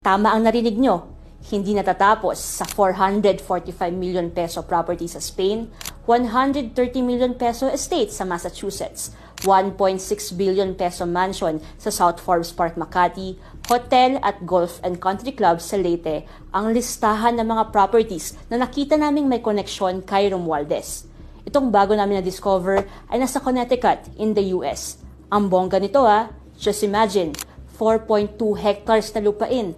Tama ang narinig nyo, hindi natatapos sa 445 million peso property sa Spain, 130 million peso estate sa Massachusetts, 1.6 billion peso mansion sa South Forbes Park, Makati, hotel at golf and country club sa Leyte ang listahan ng mga properties na nakita naming may koneksyon kay Romualdez. Itong bago namin na-discover ay nasa Connecticut in the US. Ang bongga nito just imagine, 4.2 hectares na lupain,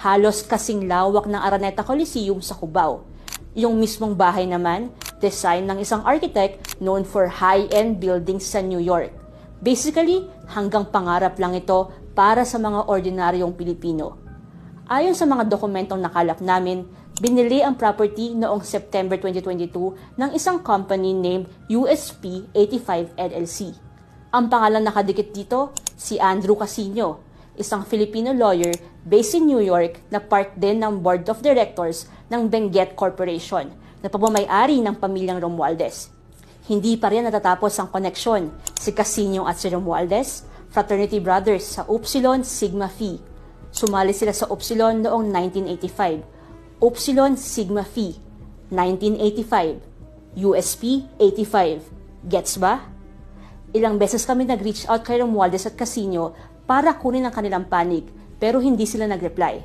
halos kasing lawak ng Araneta Coliseum sa Cubao. Yung mismong bahay naman, design ng isang architect known for high-end buildings sa New York. Basically, hanggang pangarap lang ito para sa mga ordinaryong Pilipino. Ayon sa mga dokumentong nakalap namin, binili ang property noong September 2022 ng isang company named USP 85 LLC. Ang pangalan nakadikit dito, si Andrew Casino, isang Filipino lawyer based in New York na part din ng Board of Directors ng Benguet Corporation na pagmamayari ng pamilyang Romualdez. Hindi pa rin natatapos ang koneksyon si Casino at si Romualdez, fraternity brothers sa Upsilon Sigma Phi. Sumali sila sa Upsilon noong 1985. Upsilon Sigma Phi, 1985. USP 85. Gets ba? Ilang beses kami nag-reach out kay Romualdez at Casino para kunin ang kanilang panig, pero hindi sila nag-reply.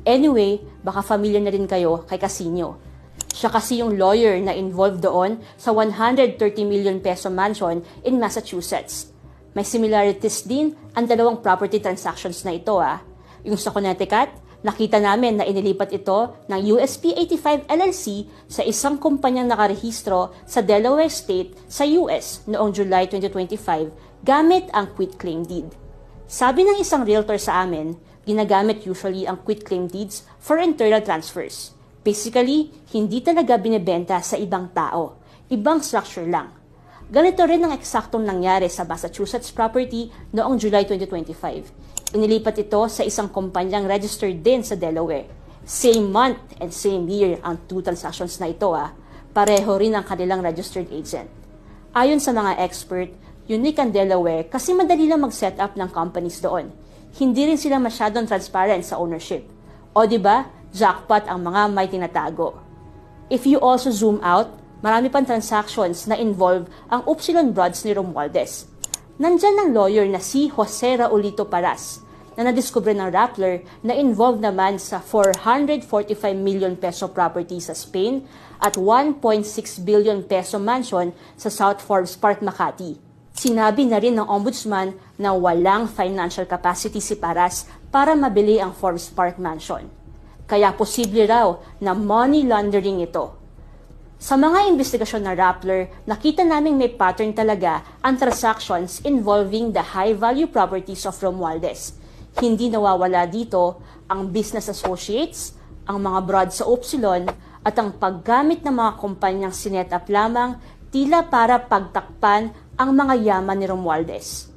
Anyway, baka familiar na rin kayo kay Casino. Siya kasi yung lawyer na involved doon sa 130 million peso mansion in Massachusetts. May similarities din ang dalawang property transactions na ito. Yung sa Connecticut, nakita namin na inilipat ito ng USP 85 LLC sa isang kumpanyang nakarehistro sa Delaware State sa US noong July 2025 gamit ang quitclaim deed. Sabi ng isang realtor sa amin, ginagamit usually ang quitclaim deeds for internal transfers. Basically, hindi talaga binebenta sa ibang tao. Ibang structure lang. Ganito rin ang eksaktong nangyari sa Massachusetts property noong July 2025. Inilipat ito sa isang kumpanyang registered din sa Delaware. Same month and same year ang two transactions na ito. Pareho rin ang kanilang registered agent. Ayon sa mga expert, unique ang Delaware kasi madali lang mag-set up ng companies doon. Hindi rin sila masyadong transparent sa ownership. O diba, jackpot ang mga may tinatago. If you also zoom out, marami pang transactions na involve ang Upsilon Brothers ni Romualdez. Nandyan ang lawyer na si Jose Raulito Paras na nadiskubre ng Rappler na involved naman sa 445 million peso property sa Spain at 1.6 billion peso mansion sa South Forbes Park, Makati. Sinabi na rin ng ombudsman na walang financial capacity si Paras para mabili ang Forbes Park Mansion. Kaya posible raw na money laundering ito. Sa mga investigasyon na Rappler, nakita naming may pattern talaga ang transactions involving the high-value properties of Romualdez. Hindi nawawala dito ang business associates, ang mga broad sa Upsilon, at ang paggamit ng mga kumpanyang sinet up lamang tila para pagtakpan ang mga yaman ni Romualdez.